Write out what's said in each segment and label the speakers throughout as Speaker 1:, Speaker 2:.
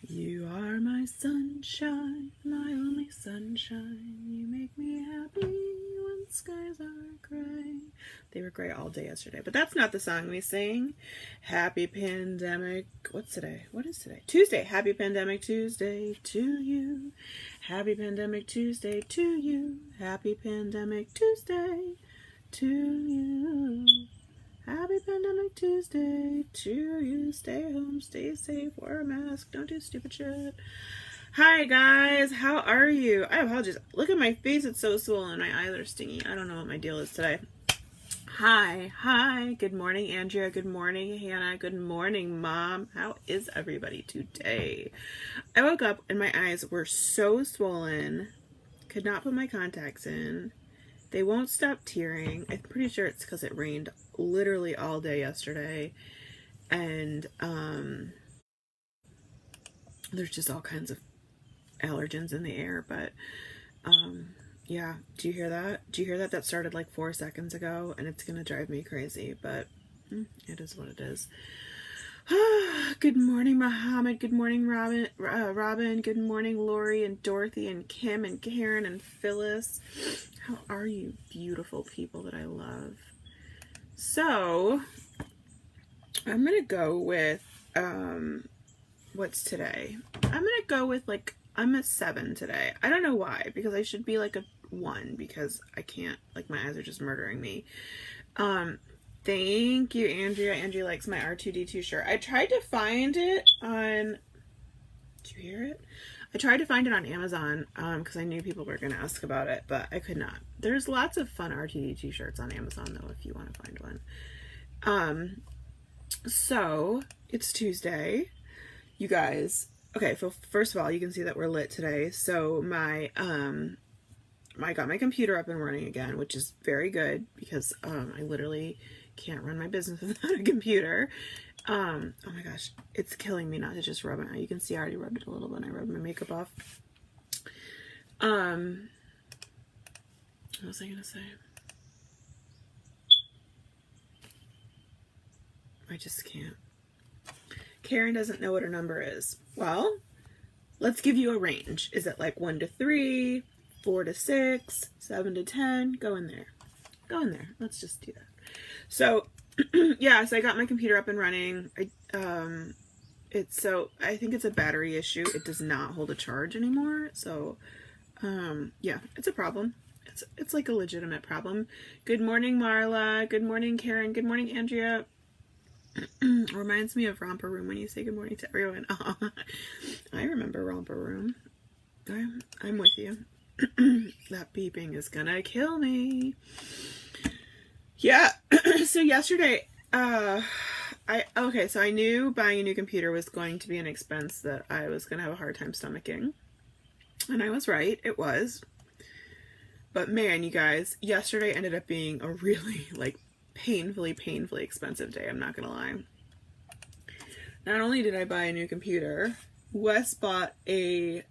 Speaker 1: You are my sunshine, my only sunshine. You make me happy when skies are gray. They were gray all day yesterday, but that's not the song we sing. Happy Pandemic. What's today? What is today? Tuesday. Happy Pandemic Tuesday to you. Happy Pandemic Tuesday to you. Happy Pandemic Tuesday to you. Happy Pandemic Tuesday to you. Stay home, stay safe, wear a mask, don't do stupid shit. Hi guys, how are you? I apologize. Look at my face, it's so swollen. My eyes are stingy. I don't know what my deal is today. Hi. Good morning, Andrea. Good morning, Hannah. Good morning, Mom. How is everybody today? I woke up and my eyes were so swollen. Could not put my contacts in. They won't stop tearing. I'm pretty sure it's because it rained literally all day yesterday. And there's just all kinds of allergens in the air. But yeah, do you hear that? Do you hear that? That started like 4 seconds ago, and it's going to drive me crazy. But it is what it is. Good morning, Muhammad. Good morning, Robin. Good morning, Lori and Dorothy and Kim and Karen and Phyllis. How are you, beautiful people that I love? So, I'm going to go with, what's today? I'm going to go with, like, I'm a 7 today. I don't know why, because I should be, like, a 1, because I can't, like, my eyes are just murdering me. Thank you, Andrea. Andrea likes my R2-D2 shirt. I tried to find it on, did you hear it? I tried to find it on Amazon because I knew people were going to ask about it, but I could not. There's lots of fun R2-D2 shirts on Amazon, though, if you want to find one. So, it's Tuesday. You guys, okay, so first of all, you can see that we're lit today. So, I got my computer up and running again, which is very good because I literally can't run my business without a computer. Oh my gosh, it's killing me not to just rub it out. You can see I already rubbed it a little bit when I rubbed my makeup off. What was I gonna say? I just can't. Karen doesn't know what her number is. Well, let's give you a range. Is it like 1 to 3, 4 to 6, 7 to 10? Go in there. Go in there. Let's just do that. So, yeah, so I got my computer up and running. I think it's a battery issue. It does not hold a charge anymore. So, yeah, it's a problem. It's like a legitimate problem. Good morning, Marla. Good morning, Karen. Good morning, Andrea. Reminds me of Romper Room when you say good morning to everyone. Oh, I remember Romper Room. I'm with you. That beeping is gonna kill me. Yeah. So yesterday, so I knew buying a new computer was going to be an expense that I was gonna have a hard time stomaching. And I was right, it was. But man, you guys, yesterday ended up being a really, like, painfully expensive day, I'm not gonna lie. Not only did I buy a new computer, Wes bought a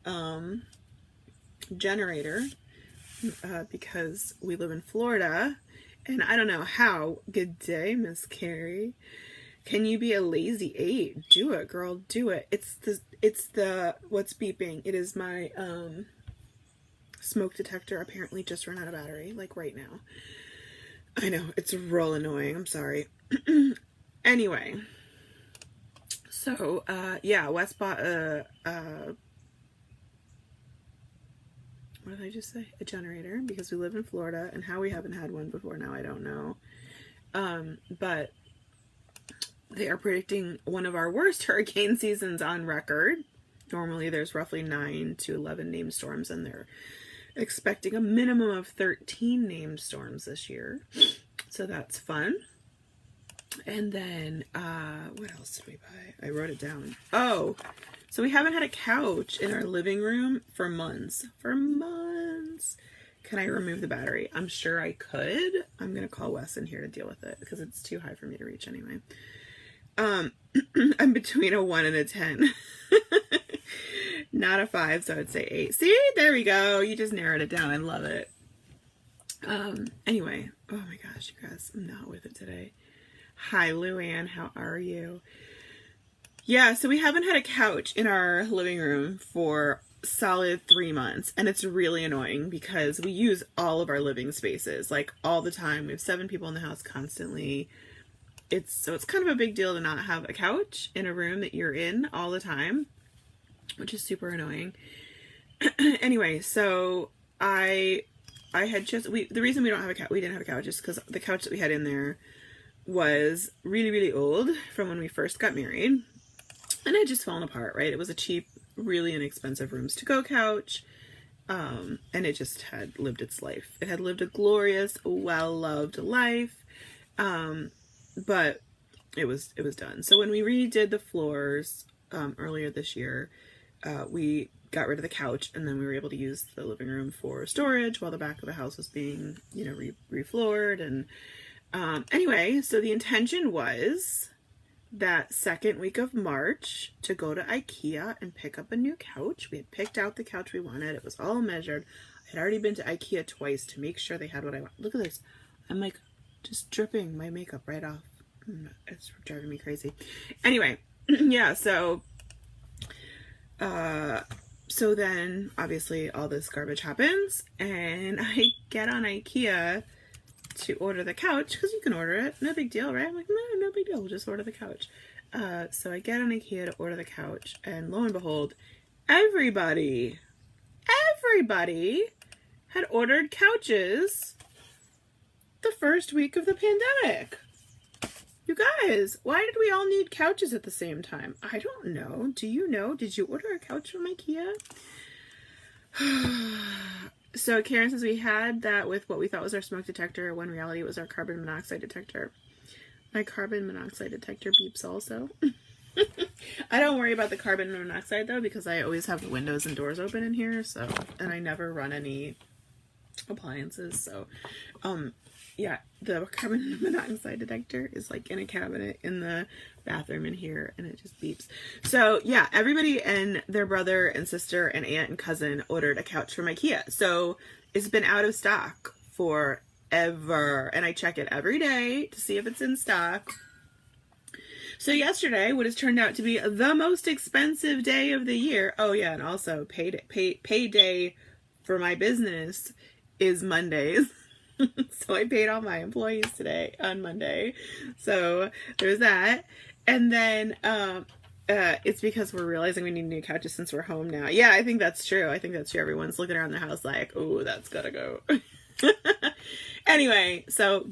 Speaker 1: generator because we live in Florida, and I don't know how. Good day, Miss Carrie. Can you be a lazy 8? Do it, girl, do it. It's the what's beeping. It is my smoke detector apparently just ran out of battery, like right now. I know, it's real annoying. I'm sorry. Anyway, so yeah, Wes bought what did I just say? A generator, because we live in Florida, and how we haven't had one before now, I don't know. But they are predicting one of our worst hurricane seasons on record. Normally there's roughly 9 to 11 named storms, and they're expecting a minimum of 13 named storms this year. So that's fun. And then, what else did we buy? I wrote it down. Oh, so we haven't had a couch in our living room for months. Can I remove the battery? I'm sure I could. I'm going to call Wes in here to deal with it because it's too high for me to reach anyway. I'm between a 1 and a 10. Not a 5, so I'd say 8. See, there we go. You just narrowed it down. I love it. Anyway, oh my gosh, you guys, I'm not with it today. Hi, Luann. How are you? Yeah, so we haven't had a couch in our living room for solid 3 months, and it's really annoying because we use all of our living spaces like all the time. We have 7 people in the house constantly. It's kind of a big deal to not have a couch in a room that you're in all the time, which is super annoying. Anyway, so I had just the reason we didn't have a couch is because the couch that we had in there was really, really old from when we first got married, and it had just fallen apart, right? It was a cheap, really inexpensive rooms to go couch, and it just had lived its life. It had lived a glorious, well-loved life, but it was done. So when we redid the floors earlier this year, we got rid of the couch, and then we were able to use the living room for storage while the back of the house was being, refloored. And anyway, so the intention was that second week of March to go to IKEA and pick up a new couch. We had picked out the couch we wanted. It was all measured. I had already been to IKEA twice to make sure they had what I want. Look at this. I'm like just dripping my makeup right off. It's driving me crazy. Anyway, yeah, so then obviously all this garbage happens, and I get on IKEA to order the couch, because you can order it, no big deal, right? I'm like, no big deal, we'll just order the couch. So I get on IKEA to order the couch, and lo and behold, everybody had ordered couches the first week of the pandemic. You guys, why did we all need couches at the same time? I don't know. Do you know? Did you order a couch from IKEA? So Karen says we had that with what we thought was our smoke detector, when reality it was our carbon monoxide detector. My carbon monoxide detector beeps also. I don't worry about the carbon monoxide though, because I always have the windows and doors open in here, so, and I never run any appliances, so yeah, the carbon monoxide detector is like in a cabinet in the bathroom in here, and it just beeps. So yeah, everybody and their brother and sister and aunt and cousin ordered a couch from IKEA. So it's been out of stock forever, and I check it every day to see if it's in stock. So yesterday, what has turned out to be the most expensive day of the year. Oh yeah, and also payday for my business is Mondays. So I paid all my employees today on Monday. So there's that. And then it's because we're realizing we need new couches since we're home now. Yeah, I think that's true. Everyone's looking around the house like, oh, that's gotta go. Anyway, so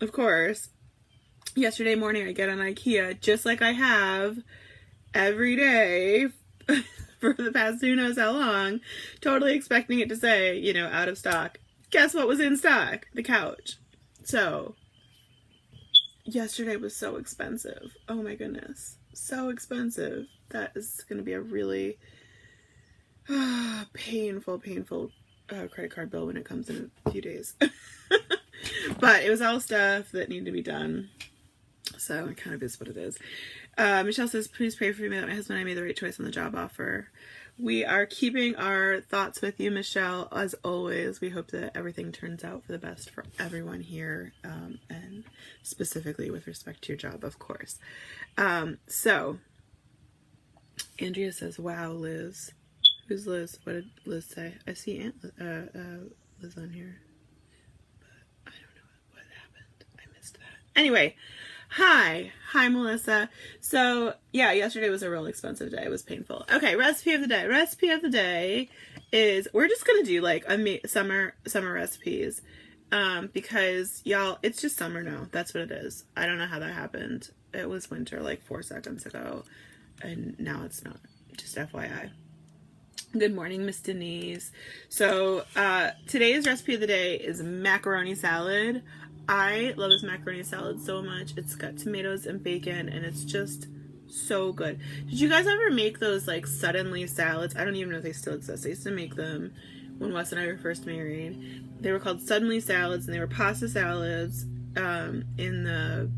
Speaker 1: of course, yesterday morning I get on IKEA just like I have every day for the past who knows how long, totally expecting it to say, out of stock. Guess what was in stock? The couch. So, yesterday was so expensive. Oh my goodness. So expensive. That is going to be a really painful credit card bill when it comes in a few days. But it was all stuff that needed to be done. So, it kind of is what it is. Michelle says, please pray for me that my husband and I made the right choice on the job offer. We are keeping our thoughts with you, Michelle, as always. We hope that everything turns out for the best for everyone here, and specifically with respect to your job, of course. So, Andrea says, wow, Liz. Who's Liz? What did Liz say? I see Liz on here, but I don't know what happened. I missed that. Anyway, Hi, Melissa. So, yeah, yesterday was a real expensive day. It was painful. Okay, recipe of the day. Recipe of the day is, we're just gonna do like summer recipes, because y'all, it's just summer now. That's what it is. I don't know how that happened. It was winter like 4 seconds ago, and now it's not. Just FYI. Good morning, Miss Denise. So, today's recipe of the day is macaroni salad. I love this macaroni salad so much. It's got tomatoes and bacon, and it's just so good. Did you guys ever make those like suddenly salads? I don't even know if they still exist. I used to make them when Wes and I were first married. They were called suddenly salads, and they were pasta salads in the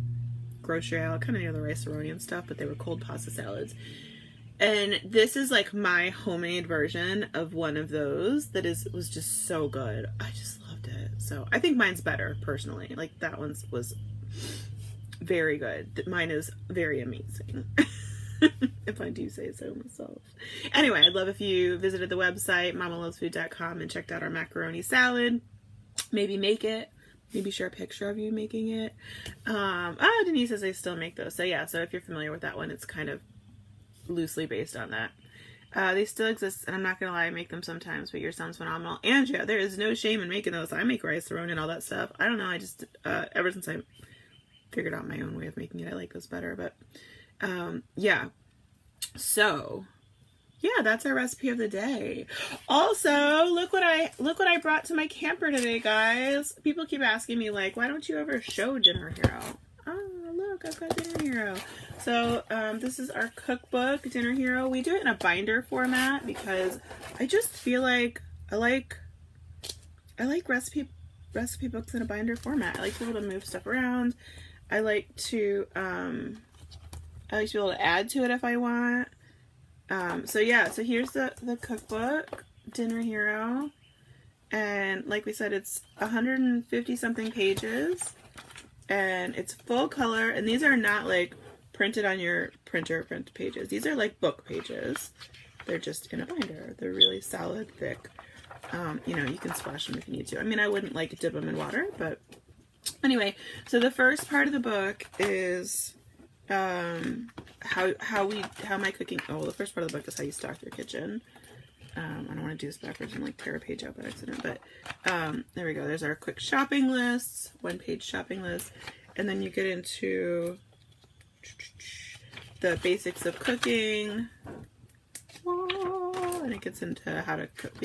Speaker 1: grocery aisle, kind of near the Rice-A-Roni and stuff, but they were cold pasta salads. And this is like my homemade version of one of those that was just so good. I just loved it. So I think mine's better personally. Like that one's was very good. Mine is very amazing. if I do say so myself. Anyway, I'd love if you visited the website, mamalovesfood.com, and checked out our macaroni salad. Maybe make it. Maybe share a picture of you making it. Denise says they still make those. So yeah, so if you're familiar with that one, it's kind of loosely based on that. They still exist, and I'm not gonna lie, I make them sometimes, but your sounds phenomenal. Andrea, there is no shame in making those. I make rice roni and all that stuff. I don't know, I just, ever since I figured out my own way of making it, I like those better, but, yeah. So, yeah, that's our recipe of the day. Also, look what I brought to my camper today, guys. People keep asking me, like, why don't you ever show Dinner Hero? Oh, look, I've got Dinner Hero. So, this is our cookbook, Dinner Hero. We do it in a binder format because I just feel like I like recipe books in a binder format. I like to be able to move stuff around. I like to be able to add to it if I want. So yeah, so here's the cookbook, Dinner Hero, and like we said, it's 150 something pages, and it's full color, and these are not like printed on your printer print pages. These are like book pages. They're just in a binder. They're really solid, thick. You know, you can splash them if you need to. I mean, I wouldn't like dip them in water, but anyway, so the first part of the book is how my cooking, the first part of the book is how you stock your kitchen. I don't want to do this backwards and like tear a page out by accident, but there we go. There's our quick shopping lists, 1-page shopping list, and then you get into the basics of cooking, and it gets into how to cook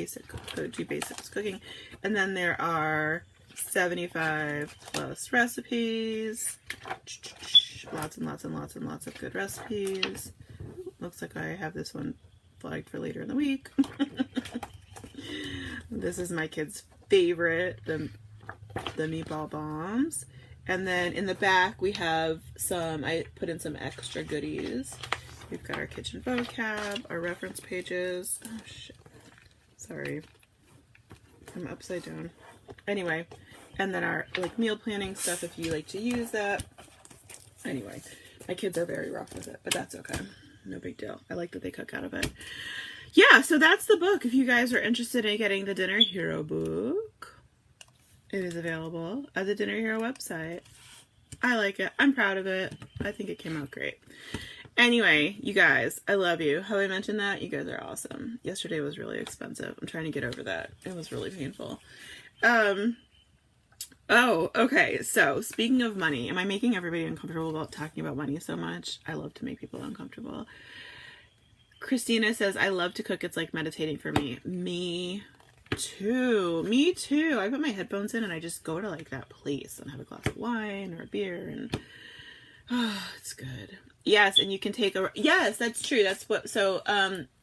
Speaker 1: do basics cooking, and then there are 75 plus recipes, lots and lots and lots and lots of good recipes. Looks like I have this one flagged for later in the week. This is my kid's favorite, the meatball bombs. And then in the back we have I put in some extra goodies. We've got our kitchen vocab, our reference pages. Oh shit, sorry, I'm upside down. Anyway, and then our like meal planning stuff if you like to use that. Anyway, my kids are very rough with it, but that's okay. No big deal. I like that they cook out of it. Yeah, so that's the book. If you guys are interested in getting the Dinner Hero book, it is available at the Dinner Hero website. I like it. I'm proud of it. I think it came out great. Anyway, you guys, I love you. Have I mentioned that? You guys are awesome. Yesterday was really expensive. I'm trying to get over that. It was really painful. Oh, okay. So speaking of money, am I making everybody uncomfortable about talking about money so much? I love to make people uncomfortable. Christina says, I love to cook. It's like meditating for me. Me too. Me too. I put my headphones in and I just go to like that place and have a glass of wine or a beer and it's good. Yes, and you can take yes, that's true. That's what, so,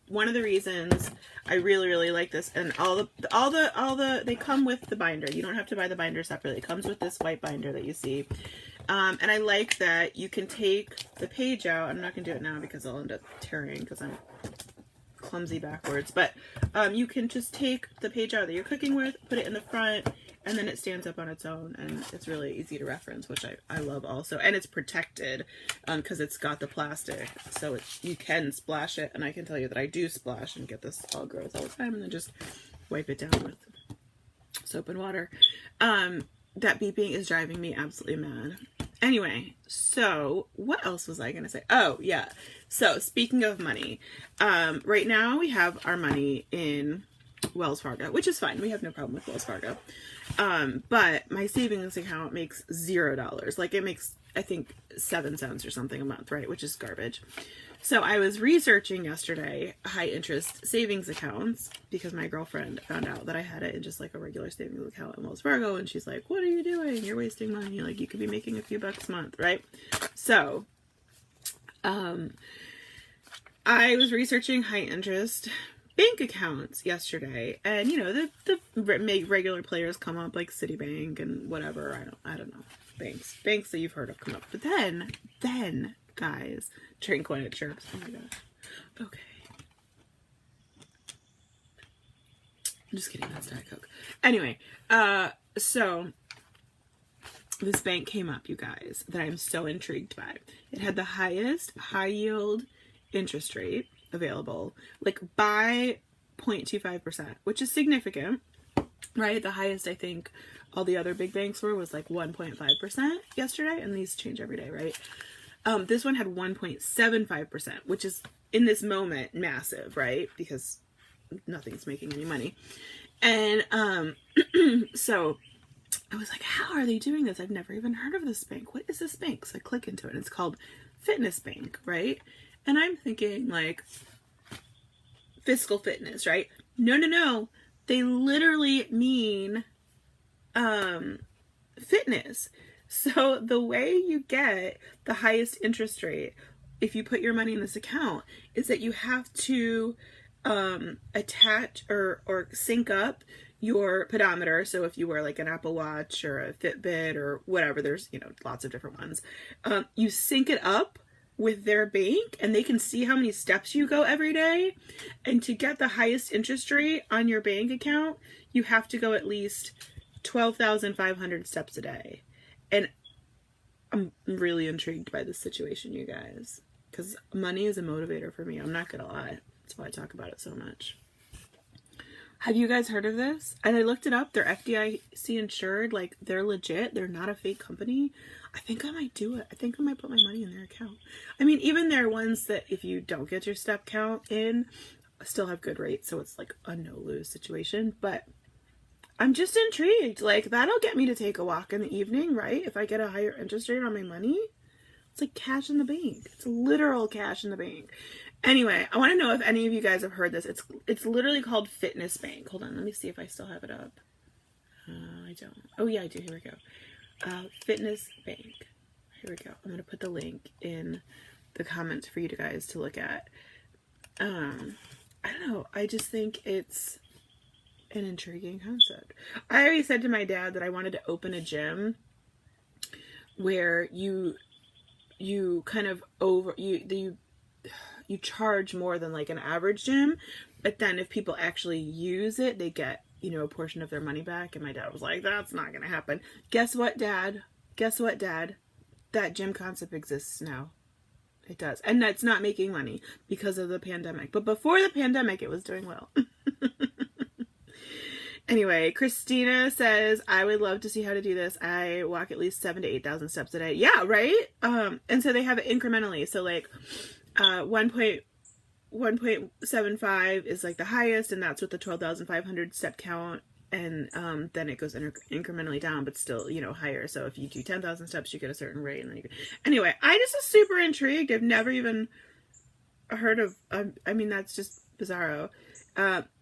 Speaker 1: one of the reasons I really, really like this, and they come with the binder. You don't have to buy the binder separately. It comes with this white binder that you see. And I like that you can take the page out. I'm not going to do it now because I'll end up tearing because I'm clumsy backwards. But you can just take the page out that you're cooking with, put it in the front, and then it stands up on its own, and it's really easy to reference, which I love also. And it's protected because it's got the plastic, so you can splash it, and I can tell you that I do splash and get this all gross all the time, and then just wipe it down with soap and water. That beeping is driving me absolutely mad. Anyway, so what else was I going to say? Oh, yeah. So speaking of money, right now we have our money in Wells Fargo, which is fine. We have no problem with Wells Fargo. But my savings account makes $0. Like it makes, I think, 7 cents or something a month, right? Which is garbage. So I was researching yesterday high interest savings accounts because my girlfriend found out that I had it in just like a regular savings account in Wells Fargo. And she's like, what are you doing? You're wasting money. Like you could be making a few bucks a month, right? So, I was researching high interest bank accounts yesterday, and you know the regular players come up like Citibank and whatever. I don't know, banks that you've heard of come up. But then guys, drink when it chirps. Oh my gosh. Okay. I'm just kidding. That's Diet Coke. Anyway, so this bank came up, you guys, that I'm so intrigued by. It had the highest high yield interest rate available, like by 0.25%, which is significant, right? The highest I think all the other big banks were was like 1.5% yesterday, and these change every day, right? This one had 1.75%, which is in this moment massive, right? Because nothing's making any money. And so I was like, how are they doing this? I've never even heard of this bank. What is this bank? So I click into it, and it's called Fitness Bank, right? And I'm thinking like fiscal fitness, right? No. They literally mean fitness. So the way you get the highest interest rate if you put your money in this account is that you have to attach or sync up your pedometer. So if you wear like an Apple Watch or a Fitbit or whatever, there's, you know, lots of different ones. You sync it up with their bank and they can see how many steps you go every day. And to get the highest interest rate on your bank account, you have to go at least 12,500 steps a day. And I'm really intrigued by this situation, you guys, because money is a motivator for me. I'm not gonna lie. That's why I talk about it so much. Have you guys heard of this? And I looked it up. They're FDIC insured. Like, they're legit. They're not a fake company. I think I might do it. I think I might put my money in their account. I mean, even there are ones that if you don't get your step count in, still have good rates. So it's like a no-lose situation. But I'm just intrigued. Like, that'll get me to take a walk in the evening, right? If I get a higher interest rate on my money. It's like cash in the bank. It's literal cash in the bank. Anyway, I want to know if any of you guys have heard this. It's literally called Fitness Bank. Hold on, let me see if I still have it up. I don't. Oh yeah, I do. Here we go. Fitness Bank. Here we go. I'm gonna put the link in the comments for you guys to look at. I don't know. I just think it's an intriguing concept. I already said to my dad that I wanted to open a gym where you kind of you charge more than like an average gym, but then if people actually use it, they get, you know, a portion of their money back. And my dad was like, that's not gonna happen. Guess what, Dad? That gym concept exists now. It does. And that's not making money because of the pandemic. But before the pandemic, it was doing well. Anyway, Christina says, I would love to see how to do this. I walk at least 7,000 to 8,000 steps a day. Yeah, right? And so they have it incrementally. So like 1.75 is like the highest, and that's with the 12,500 step count. And then it goes incrementally down, but still, you know, higher. So if you do 10,000 steps, you get a certain rate. And then anyway, I just was super intrigued. I've never even heard of, I mean, that's just bizarro.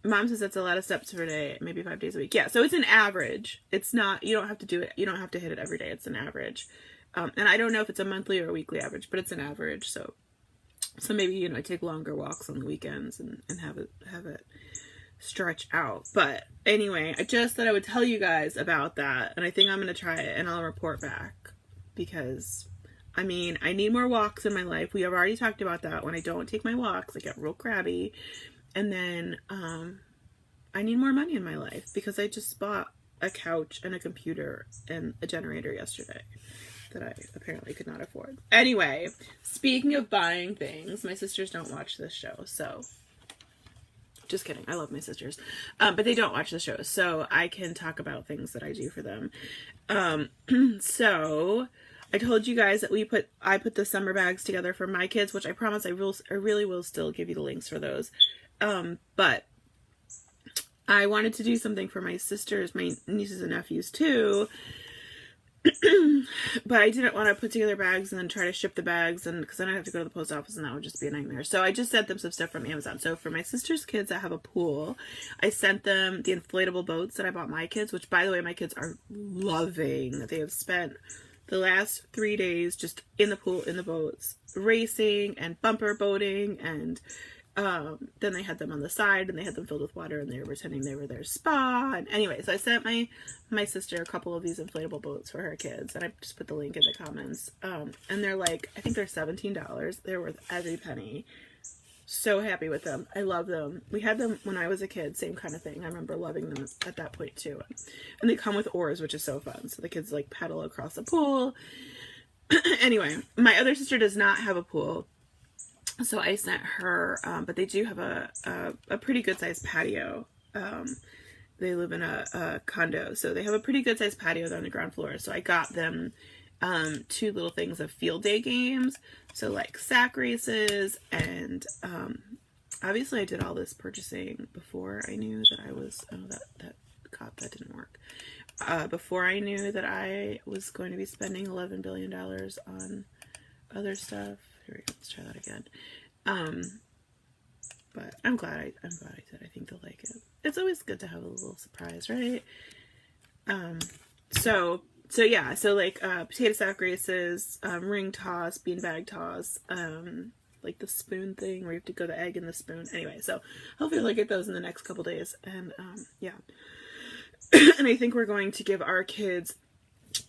Speaker 1: Mom says that's a lot of steps per day, maybe 5 days a week. Yeah, so it's an average. It's not, you don't have to do it. You don't have to hit it every day. It's an average. And I don't know if it's a monthly or a weekly average, but it's an average. So maybe, you know, I take longer walks on the weekends and have it stretch out. But anyway, I just thought I would tell you guys about that. And I think I'm going to try it and I'll report back because, I mean, I need more walks in my life. We have already talked about that. When I don't take my walks, I get real crabby. And then I need more money in my life because I just bought a couch and a computer and a generator yesterday that I apparently could not afford. Anyway, speaking of buying things, my sisters don't watch this show, so just kidding. I love my sisters. But they don't watch the show, so I can talk about things that I do for them. So I told you guys that I put the summer bags together for my kids, which I promise I really will still give you the links for those. But I wanted to do something for my sisters, my nieces and nephews too. But I didn't want to put together bags and then try to ship the bags, and because then I'd have to go to the post office and that would just be a nightmare. So I just sent them some stuff from Amazon. So for my sister's kids that have a pool, I sent them the inflatable boats that I bought my kids, which by the way, my kids are loving. They have spent the last 3 days just in the pool, in the boats, racing and bumper boating, and then they had them on the side and they had them filled with water and they were pretending they were their spa. And anyway, so I sent my sister a couple of these inflatable boats for her kids, and I just put the link in the comments. And they're like, I think they're $17. They're worth every penny. So happy with them. I love them. We had them when I was a kid, same kind of thing. I remember loving them at that point too. And they come with oars, which is so fun. So the kids like paddle across the pool. Anyway, my other sister does not have a pool. So I sent her, but they do have a pretty good sized patio. They live in a condo, so they have a pretty good sized patio there on the ground floor. So I got them 2 little things of field day games. So like sack races, and obviously I did all this purchasing before I knew that I was, that didn't work. Before I knew that I was going to be spending $11 billion on other stuff. Here we go. Let's try that again. But I'm glad I did. I think they'll like it. It's always good to have a little surprise, right? So yeah. So like potato sack races, ring toss, beanbag toss, like the spoon thing where you have to go the egg in the spoon. Anyway, so hopefully I'll get those in the next couple days. And yeah. And I think we're going to give our kids,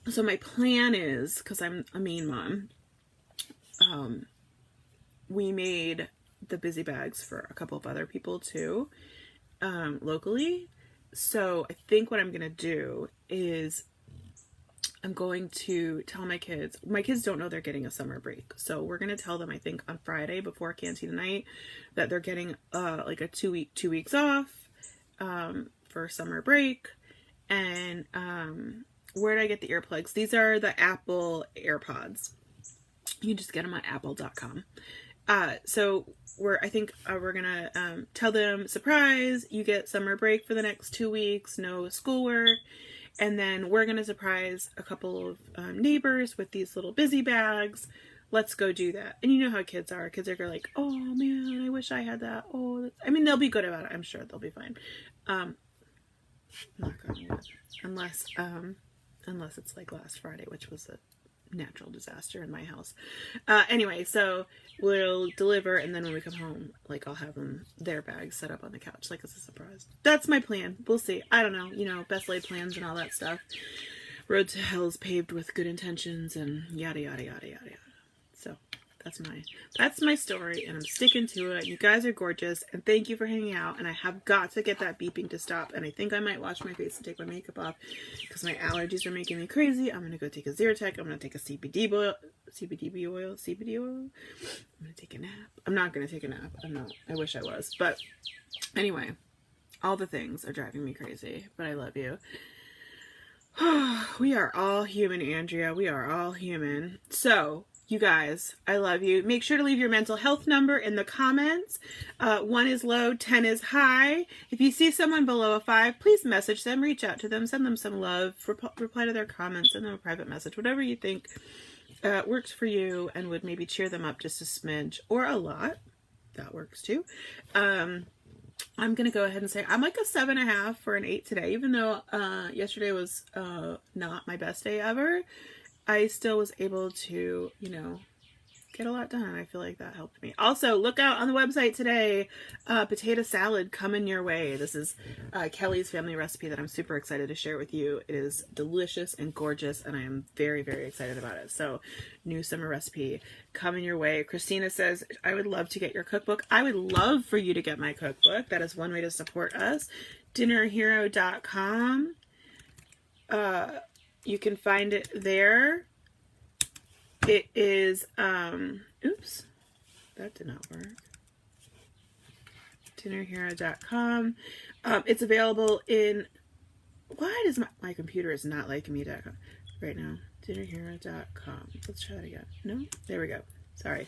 Speaker 1: so my plan is, because I'm a mean mom, we made the busy bags for a couple of other people too, locally. So I think what I'm going to do is I'm going to tell my kids don't know they're getting a summer break. So we're going to tell them, I think on Friday before Cantina night, that they're getting like a 2 weeks off for summer break. And where did I get the earplugs? These are the Apple AirPods. You can just get them on apple.com. So I think we're gonna tell them, surprise, you get summer break for the next 2 weeks, no schoolwork. And then we're gonna surprise a couple of neighbors with these little busy bags. Let's go do that. And you know how kids are. Kids are like, oh man, I wish I had that. Oh, I mean, they'll be good about it. I'm sure they'll be fine. Knock on wood. Unless it's like last Friday, which was a natural disaster in my house. Anyway, so we'll deliver, and then when we come home, like I'll have them, their bags set up on the couch, like as a surprise. That's my plan. We'll see. I don't know. You know, best laid plans and all that stuff. Road to hell is paved with good intentions and yada yada yada yada yada. So that's my story, and I'm sticking to it. You guys are gorgeous, and thank you for hanging out. And I have got to get that beeping to stop, and I think I might wash my face and take my makeup off because my allergies are making me crazy. I'm gonna go take a Zyrtec. I'm gonna take a CBD oil. I'm gonna take a nap. I'm not gonna take a nap. I'm not. I wish I was, but anyway, all the things are driving me crazy. But I love you. We are all human, Andrea. We are all human. So, you guys, I love you. Make sure to leave your mental health number in the comments. 1 is low, 10 is high. If you see someone below a 5, please message them, reach out to them, send them some love, reply to their comments, send them a private message, whatever you think works for you and would maybe cheer them up just a smidge or a lot. That works too. I'm going to go ahead and say I'm like a 7.5 for an 8 today, even though yesterday was not my best day ever. I still was able to, you know, get a lot done. I feel like that helped me. Also, look out on the website today. Potato salad coming your way. This is Kelly's family recipe that I'm super excited to share with you. It is delicious and gorgeous, and I am very, very excited about it. So, new summer recipe coming your way. Christina says, I would love to get your cookbook. I would love for you to get my cookbook. That is one way to support us. Dinnerhero.com. You can find it there. It is, oops, that did not work. Dinnerhero.com. It's available in, why does my computer is not liking me right now? Dinnerhero.com. Let's try that again. No? There we go. Sorry.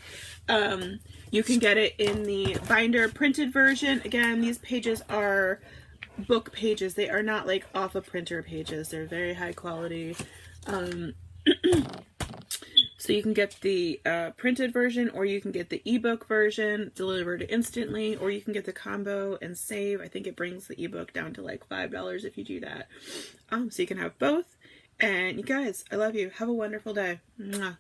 Speaker 1: You can get it in the binder printed version. Again, these pages are book pages. They are not like off a printer pages. They're very high quality. So you can get the printed version, or you can get the ebook version delivered instantly, or you can get the combo and save. I think it brings the ebook down to like $5 if you do that. So you can have both. And you guys, I love you. Have a wonderful day. Mwah.